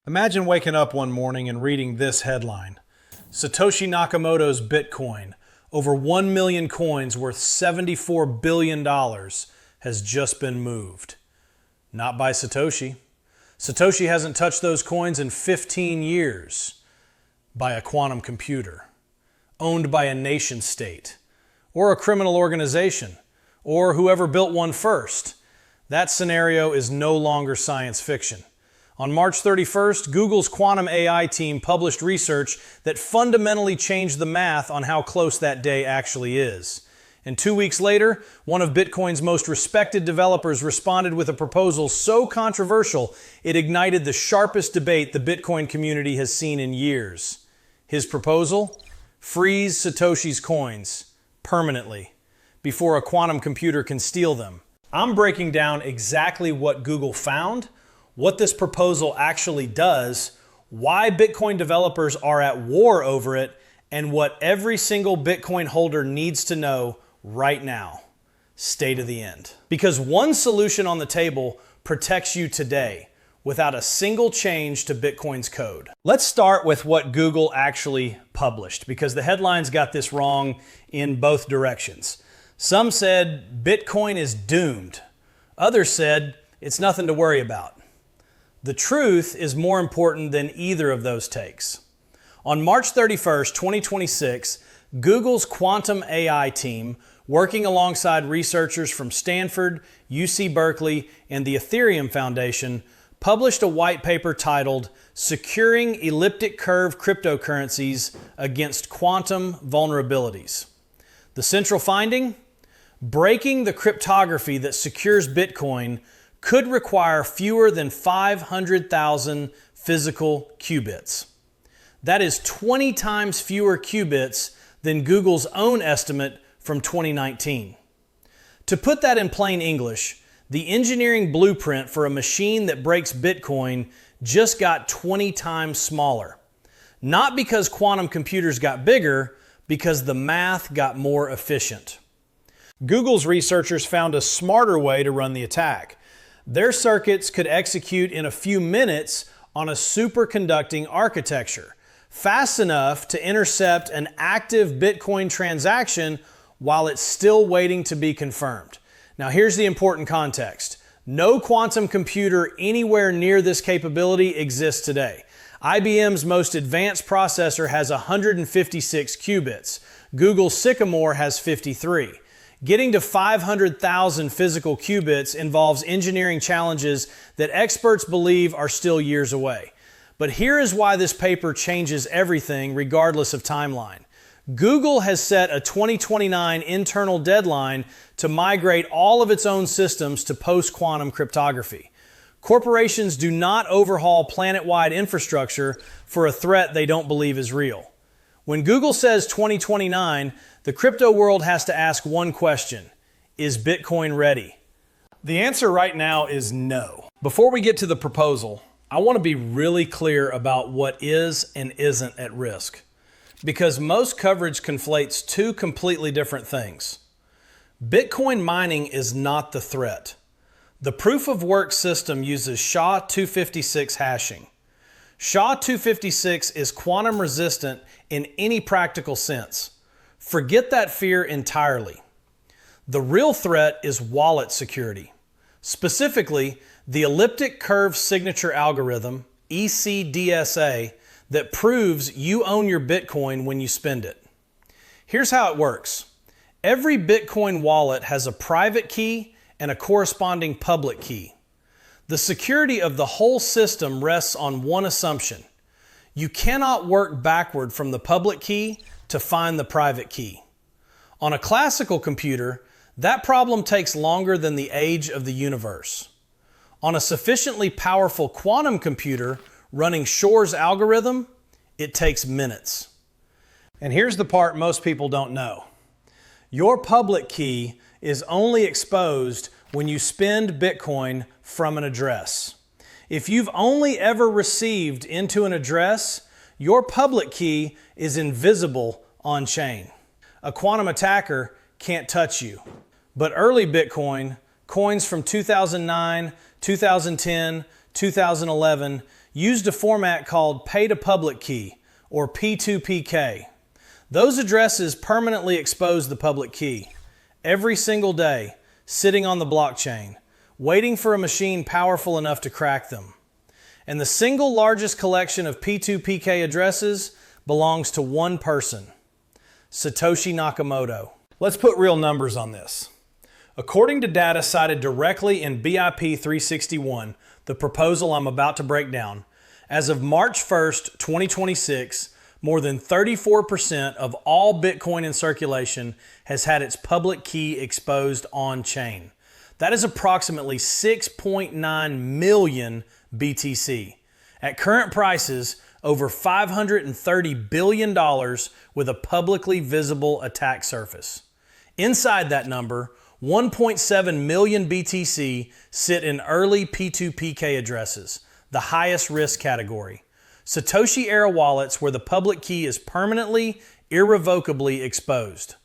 Imagine waking up one morning and reading this headline. Satoshi Nakamoto's Bitcoin, over 1 million coins worth $74 billion, has just been moved. Not by Satoshi. Satoshi hasn't touched those coins in 15 years. By a quantum computer, owned by a nation state, or a criminal organization, or whoever built one first. That scenario is no longer science fiction. On March 31st, Google's quantum AI team published research that fundamentally changed the math on how close that day actually is. And 2 weeks later, one of Bitcoin's most respected developers responded with a proposal so controversial it ignited the sharpest debate the Bitcoin community has seen in years. His proposal? Freeze Satoshi's coins permanently before a quantum computer can steal them. I'm breaking down exactly what Google found, what this proposal actually does, why Bitcoin developers are at war over it, and what every single Bitcoin holder needs to know right now. Stay to the end. Because one solution on the table protects you today without a single change to Bitcoin's code. Let's start with what Google actually published, because the headlines got this wrong in both directions. Some said Bitcoin is doomed. Others said it's nothing to worry about. The truth is more important than either of those takes. On March 31st, 2026, Google's quantum AI team, working alongside researchers from Stanford, UC Berkeley, and the Ethereum Foundation, published a white paper titled Securing Elliptic Curve Cryptocurrencies Against Quantum Vulnerabilities. The central finding? Breaking the cryptography that secures Bitcoin could require fewer than 500,000 physical qubits. That is 20 times fewer qubits than Google's own estimate from 2019. To put that in plain English, the engineering blueprint for a machine that breaks Bitcoin just got 20 times smaller. Not because quantum computers got bigger, because the math got more efficient. Google's researchers found a smarter way to run the attack. Their circuits could execute in a few minutes on a superconducting architecture, fast enough to intercept an active Bitcoin transaction while it's still waiting to be confirmed. Now here's the important context. No quantum computer anywhere near this capability exists today. IBM's most advanced processor has 156 qubits. Google's Sycamore has 53. Getting to 500,000 physical qubits involves engineering challenges that experts believe are still years away. But here is why this paper changes everything regardless of timeline. Google has set a 2029 internal deadline to migrate all of its own systems to post-quantum cryptography. Corporations do not overhaul planet-wide infrastructure for a threat they don't believe is real. When Google says 2029, the crypto world has to ask one question: is Bitcoin ready? The answer right now is no. Before we get to the proposal, I want to be really clear about what is and isn't at risk, because most coverage conflates two completely different things. Bitcoin mining is not the threat. The proof of work system uses SHA-256 hashing. SHA-256 is quantum resistant in any practical sense. Forget that fear entirely. The real threat is wallet security. Specifically, the elliptic curve signature algorithm, ECDSA, that proves you own your Bitcoin when you spend it. Here's how it works. Every Bitcoin wallet has a private key and a corresponding public key. The security of the whole system rests on one assumption. You cannot work backward from the public key to find the private key. On a classical computer, that problem takes longer than the age of the universe. On a sufficiently powerful quantum computer running Shor's algorithm, it takes minutes. And here's the part most people don't know. Your public key is only exposed when you spend Bitcoin from an address. If you've only ever received into an address, your public key is invisible on-chain. A quantum attacker can't touch you. But early Bitcoin, coins from 2009, 2010, 2011, used a format called pay-to-public key, or P2PK. Those addresses permanently expose the public key every single day, sitting on the blockchain, waiting for a machine powerful enough to crack them. And the single largest collection of P2PK addresses belongs to one person, Satoshi Nakamoto. Let's put real numbers on this. According to data cited directly in BIP-361, the proposal I'm about to break down, as of March 1st, 2026, more than 34% of all Bitcoin in circulation has had its public key exposed on-chain. That is approximately 6.9 million BTC. At current prices, over $530 billion with a publicly visible attack surface. Inside that number, 1.7 million BTC sit in early P2PK addresses, the highest risk category. Satoshi-era wallets where the public key is permanently, irrevocably exposed.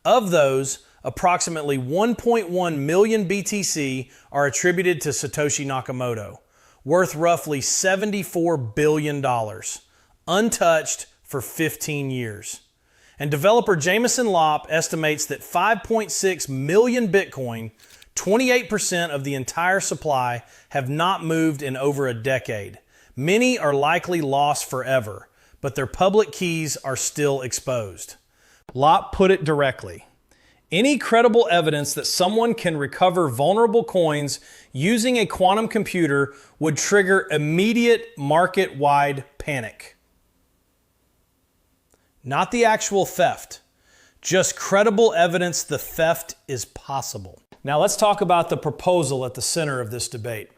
Of those, approximately 1.1 million BTC are attributed to Satoshi Nakamoto, worth roughly $74 billion, untouched for 15 years. And developer Jameson Lopp estimates that 5.6 million Bitcoin, 28% of the entire supply, have not moved in over a decade. Many are likely lost forever, but their public keys are still exposed. Lopp put it directly. Any credible evidence that someone can recover vulnerable coins using a quantum computer would trigger immediate market-wide panic. Not the actual theft, just credible evidence the theft is possible. Now let's talk about the proposal at the center of this debate.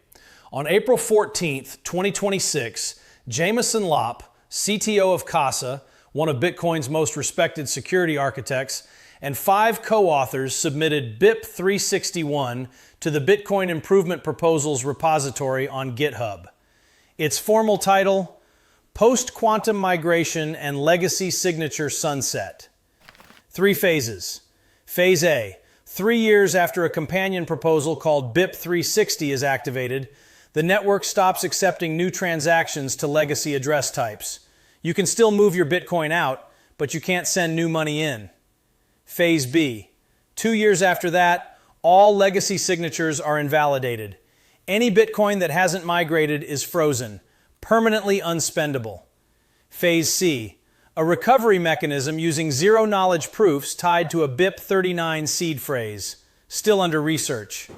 On April 14th, 2026, Jameson Lopp, CTO of Casa, one of Bitcoin's most respected security architects, and 5 co-authors submitted BIP-361 to the Bitcoin Improvement Proposals repository on GitHub. Its formal title, Post-Quantum Migration and Legacy Signature Sunset. 3 phases. Phase A, 3 years after a companion proposal called BIP-360 is activated, the network stops accepting new transactions to legacy address types. You can still move your Bitcoin out, but you can't send new money in. Phase B, 2 years after that, all legacy signatures are invalidated. Any Bitcoin that hasn't migrated is frozen, permanently unspendable. Phase C, a recovery mechanism using zero-knowledge proofs tied to a BIP-39 seed phrase, still under research.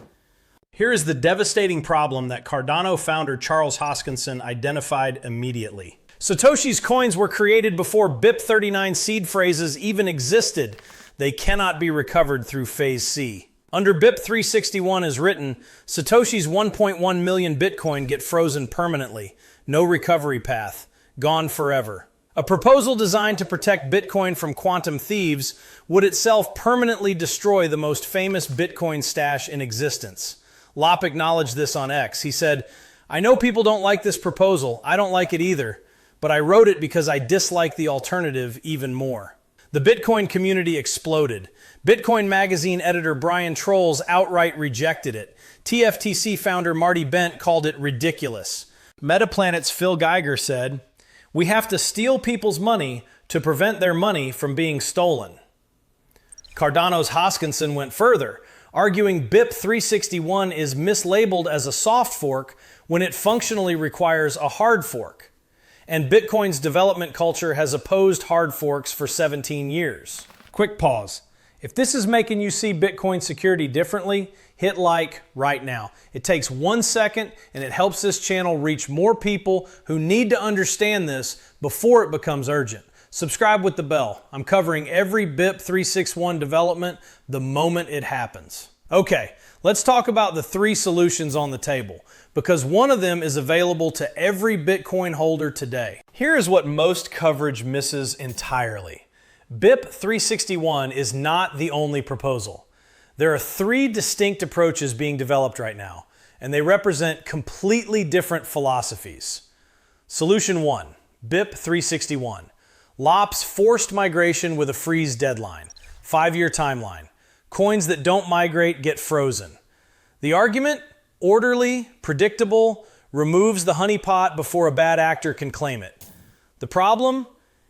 Here is the devastating problem that Cardano founder Charles Hoskinson identified immediately. Satoshi's coins were created before BIP-39 seed phrases even existed. They cannot be recovered through Phase C. Under BIP-361 as written, Satoshi's 1.1 million Bitcoin get frozen permanently. No recovery path. Gone forever. A proposal designed to protect Bitcoin from quantum thieves would itself permanently destroy the most famous Bitcoin stash in existence. Lopp acknowledged this on X. He said, "I know people don't like this proposal. I don't like it either. But I wrote it because I dislike the alternative even more." The Bitcoin community exploded. Bitcoin magazine editor Brian Trolls outright rejected it. TFTC founder Marty Bent called it ridiculous. Metaplanet's Phil Geiger said, "We have to steal people's money to prevent their money from being stolen." Cardano's Hoskinson went further, arguing BIP-361 is mislabeled as a soft fork when it functionally requires a hard fork. And Bitcoin's development culture has opposed hard forks for 17 years. Quick pause. If this is making you see Bitcoin security differently, hit like right now. It takes 1 second and it helps this channel reach more people who need to understand this before it becomes urgent. Subscribe with the bell. I'm covering every BIP-361 development the moment it happens. Okay, let's talk about the 3 solutions on the table, because one of them is available to every Bitcoin holder today. Here is what most coverage misses entirely. BIP-361 is not the only proposal. There are 3 distinct approaches being developed right now, and they represent completely different philosophies. Solution 1, BIP-361. Lopp's forced migration with a freeze deadline, 5-year timeline. Coins that don't migrate get frozen. The argument? Orderly, predictable, removes the honeypot before a bad actor can claim it. The problem?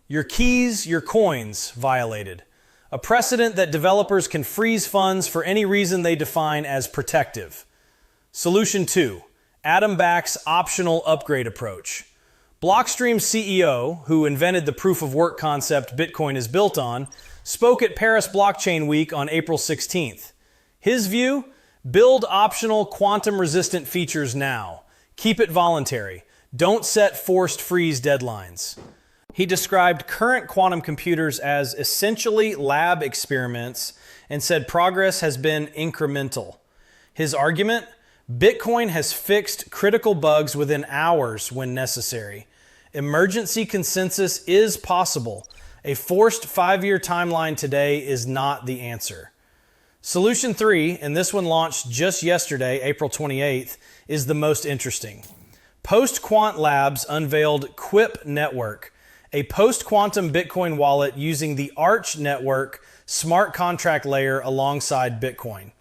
Your keys, your coins violated. A precedent that developers can freeze funds for any reason they define as protective. Solution 2. Adam Back's optional upgrade approach. Blockstream's CEO, who invented the proof-of-work concept Bitcoin is built on, spoke at Paris Blockchain Week on April 16th. His view? Build optional quantum-resistant features now. Keep it voluntary. Don't set forced freeze deadlines. He described current quantum computers as essentially lab experiments and said progress has been incremental. His argument? Bitcoin has fixed critical bugs within hours when necessary. Emergency consensus is possible. A forced 5-year timeline today is not the answer. Solution 3, and this one launched just yesterday, April 28th, is the most interesting. Post-Quant Labs unveiled Quip Network, a post-quantum Bitcoin wallet using the Arch Network smart contract layer alongside Bitcoin.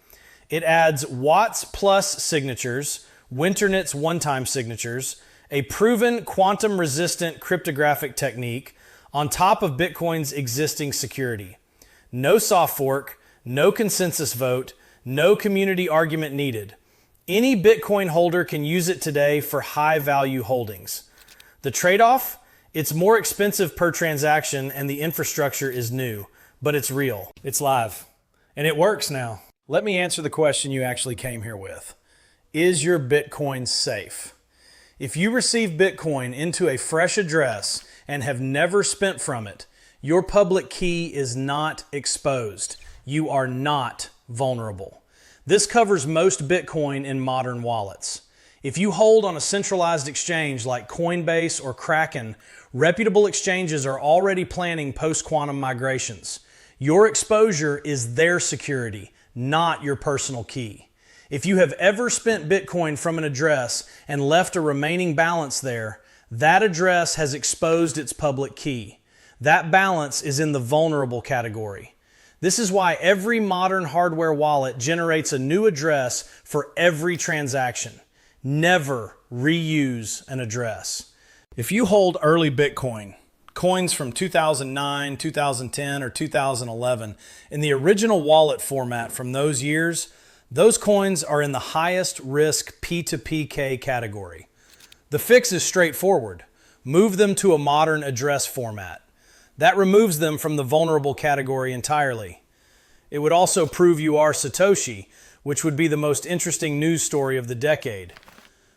It adds Watts Plus signatures, Winternit's one-time signatures, a proven quantum-resistant cryptographic technique on top of Bitcoin's existing security. No soft fork, no consensus vote, no community argument needed. Any Bitcoin holder can use it today for high-value holdings. The trade-off? It's more expensive per transaction and the infrastructure is new, but it's real. It's live. And it works now. Let me answer the question you actually came here with. Is your Bitcoin safe? If you receive Bitcoin into a fresh address and have never spent from it, your public key is not exposed. You are not vulnerable. This covers most Bitcoin in modern wallets. If you hold on a centralized exchange like Coinbase or Kraken, reputable exchanges are already planning post-quantum migrations. Your exposure is their security, not your personal key. If you have ever spent Bitcoin from an address and left a remaining balance there, that address has exposed its public key. That balance is in the vulnerable category. This is why every modern hardware wallet generates a new address for every transaction. Never reuse an address. If you hold early Bitcoin, coins from 2009, 2010, or 2011, in the original wallet format from those years, those coins are in the highest risk P2PK category. The fix is straightforward. Move them to a modern address format. That removes them from the vulnerable category entirely. It would also prove you are Satoshi, which would be the most interesting news story of the decade.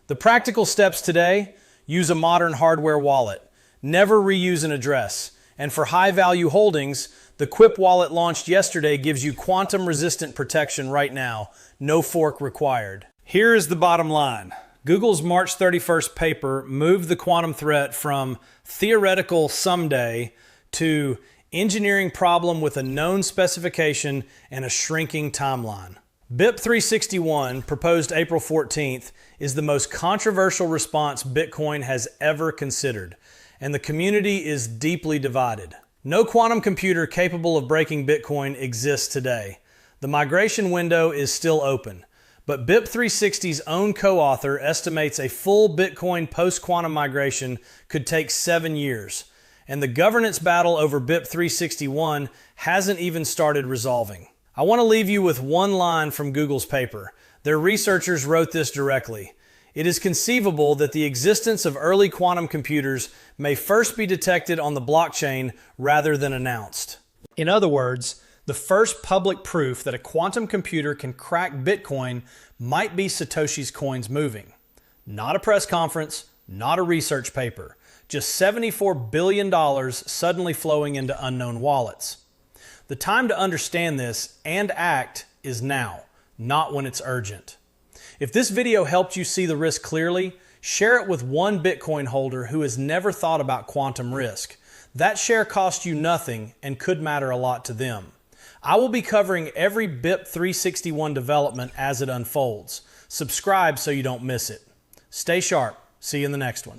The practical steps today: use a modern hardware wallet. Never reuse an address. And for high-value holdings, the Quip wallet launched yesterday gives you quantum-resistant protection right now. No fork required. Here is the bottom line. Google's March 31st paper moved the quantum threat from theoretical someday to engineering problem with a known specification and a shrinking timeline. BIP-361, proposed April 14th, is the most controversial response Bitcoin has ever considered, and the community is deeply divided. No quantum computer capable of breaking Bitcoin exists today. The migration window is still open, but BIP-360's own co-author estimates a full Bitcoin post-quantum migration could take 7 years, and the governance battle over BIP-361 hasn't even started resolving. I want to leave you with one line from Google's paper. Their researchers wrote this directly. It is conceivable that the existence of early quantum computers may first be detected on the blockchain rather than announced. In other words, the first public proof that a quantum computer can crack Bitcoin might be Satoshi's coins moving. Not a press conference, not a research paper, just $74 billion suddenly flowing into unknown wallets. The time to understand this and act is now, not when it's urgent. If this video helped you see the risk clearly, share it with one Bitcoin holder who has never thought about quantum risk. That share cost you nothing and could matter a lot to them. I will be covering every BIP-361 development as it unfolds. Subscribe so you don't miss it. Stay sharp. See you in the next one.